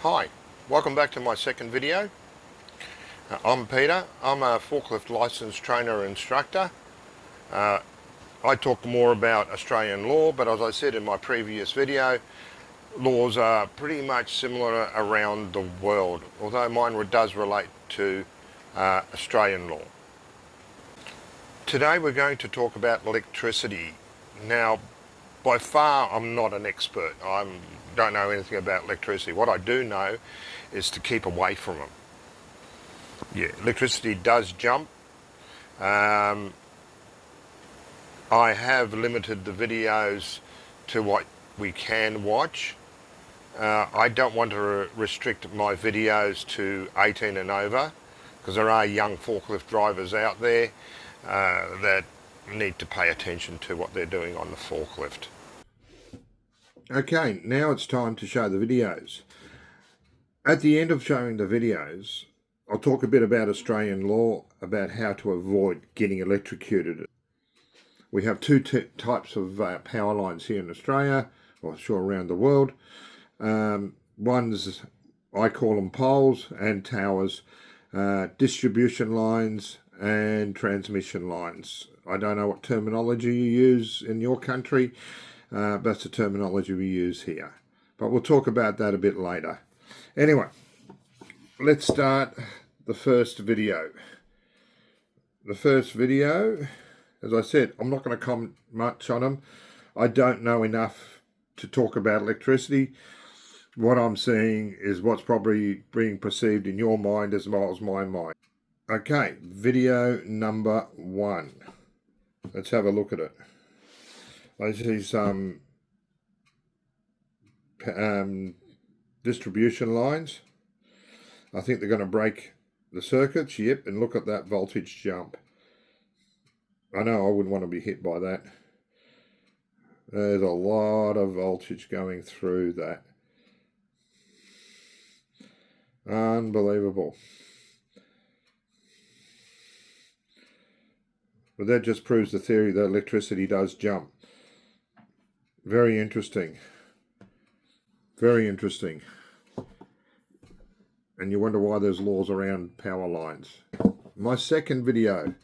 Hi, welcome back to my second video. I'm Peter. I'm a forklift licensed trainer and instructor. I talk more about Australian law, but as I said in my previous video, laws are pretty much similar around the world, although mine does relate to Australian law. Today we're going to talk about electricity. Now, by far I'm not an expert. I don't know anything about electricity. What I do know is to keep away from them. Yeah, electricity does jump. I have limited the videos to what we can watch. I don't want to restrict my videos to 18 and over, because there are young forklift drivers out there that need to pay attention to what they're doing on the forklift. Okay, now it's time to show the videos. At the end of showing the videos, I'll talk a bit about Australian law, about how to avoid getting electrocuted. We have two types of power lines here in Australia, or sure around the world. One's, I call them poles and towers, distribution lines and transmission lines. I don't know what terminology you use in your country, but that's the terminology we use here. But we'll talk about that a bit later. Anyway, let's start the first video. The first video, as I said, I'm not going to comment much on them. I don't know enough to talk about electricity. What I'm seeing is what's probably being perceived in your mind as well as my mind. Okay, video number 1. Let's have a look at it. I see some distribution lines. I think they're going to break the circuits. Yep, and look at that voltage jump. I know I wouldn't want to be hit by that. There's a lot of voltage going through that. Unbelievable. But that just proves the theory that electricity does jump. Very interesting. Very interesting. And you wonder why there's laws around power lines. My second video,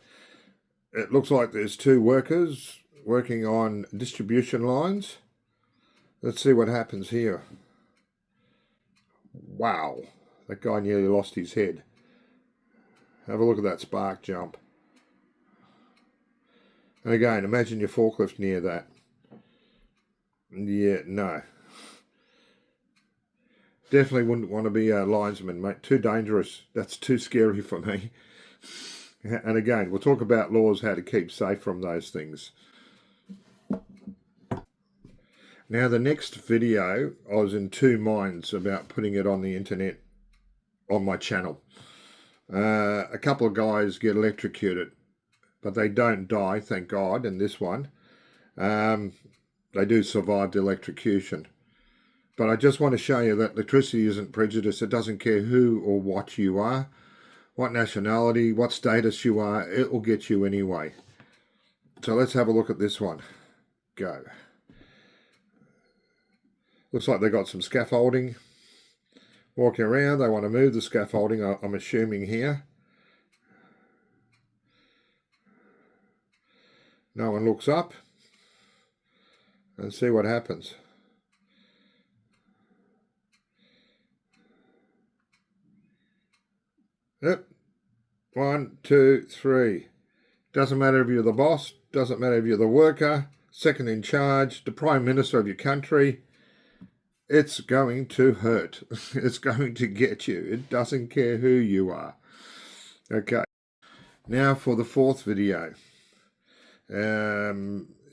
it looks like there's two workers working on distribution lines. Let's see what happens here. Wow, that guy nearly lost his head. Have a look at that spark jump. And again, imagine your forklift near that. Yeah, no. Definitely wouldn't want to be a linesman, mate. Too dangerous. That's too scary for me. And again, we'll talk about laws, how to keep safe from those things. Now, the next video, I was in two minds about putting it on the internet on my channel. A couple of guys get electrocuted, but they don't die, thank God, in this one. They do survive the electrocution. But I just want to show you that electricity isn't prejudice. It doesn't care who or what you are, what nationality, what status you are. It will get you anyway. So let's have a look at this one. Go. Looks like they got some scaffolding. Walking around, they want to move the scaffolding, I'm assuming here. No one looks up. And see what happens. Yep. 1, 2, 3. Doesn't matter if you're the boss, doesn't matter if you're the worker, second in charge, the prime minister of your country. It's going to hurt. It's going to get you. It doesn't care who you are. Okay. Now for the fourth video.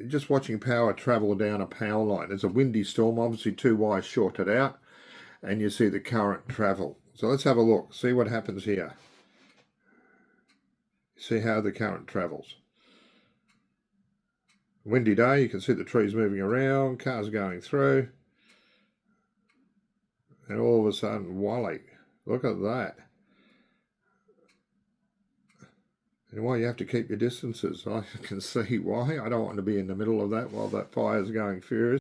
Just watching power travel down a power line. It's a windy storm, obviously two wires shorted out, and you see the current travel. So let's have a look, see what happens here. See how the current travels. Windy day, you can see the trees moving around, cars going through. And all of a sudden, wally, look at that. And why you have to keep your distances. I can see why. I don't want to be in the middle of that while that fire is going furious.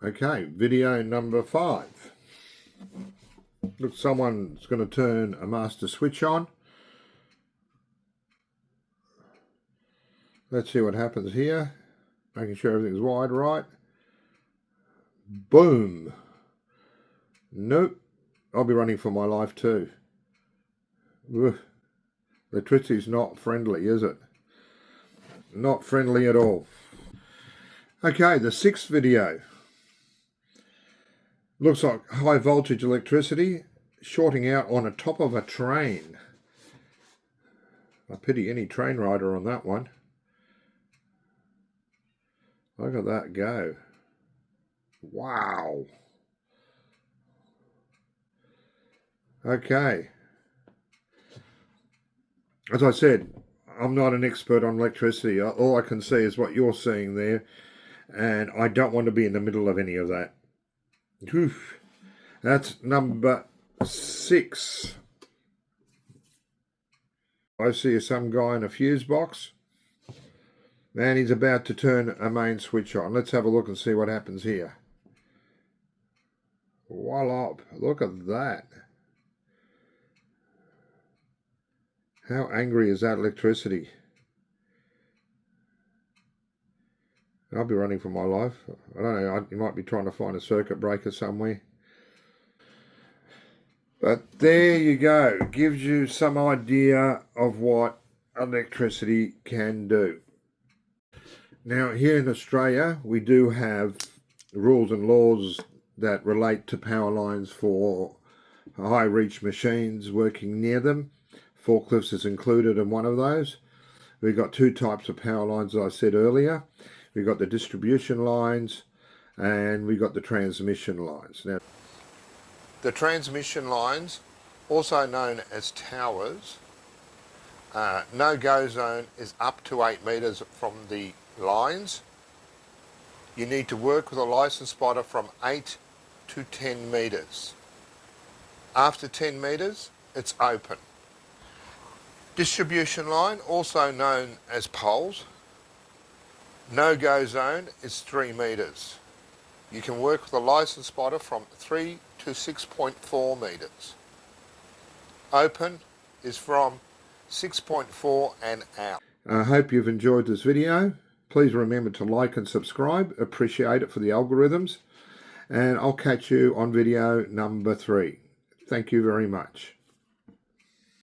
Okay, video number 5. Look, someone's going to turn a master switch on. Let's see what happens here. Making sure everything's wired right. Boom. Nope. I'll be running for my life too. Ugh. Electricity's not friendly, is it? Not friendly at all. Okay, the sixth video. Looks like high voltage electricity shorting out on the top of a train. I pity any train rider on that one. Look at that go. Wow. Okay. As I said, I'm not an expert on electricity. All I can see is what you're seeing there, and I don't want to be in the middle of any of that. Oof. That's number 6. I see some guy in a fuse box, and he's about to turn a main switch on. Let's have a look and see what happens here. Voila, look at that. How angry is that electricity? I'll be running for my life. I don't know, you might be trying to find a circuit breaker somewhere. But there you go. Gives you some idea of what electricity can do. Now, here in Australia, we do have rules and laws that relate to power lines for high reach machines working near them. Forklifts is included in one of those. We've got 2 types of power lines, as I said earlier. We've got the distribution lines and we've got the transmission lines. Now, the transmission lines, also known as towers, no-go zone is up to 8 metres from the lines. You need to work with a license spotter from 8 to 10 metres. After 10 metres, it's open. Distribution line, also known as poles, no-go zone is 3 metres. You can work with a license spotter from 3 to 6.4 metres. Open is from 6.4 and out. I hope you've enjoyed this video. Please remember to like and subscribe. Appreciate it for the algorithms. And I'll catch you on video number 3. Thank you very much.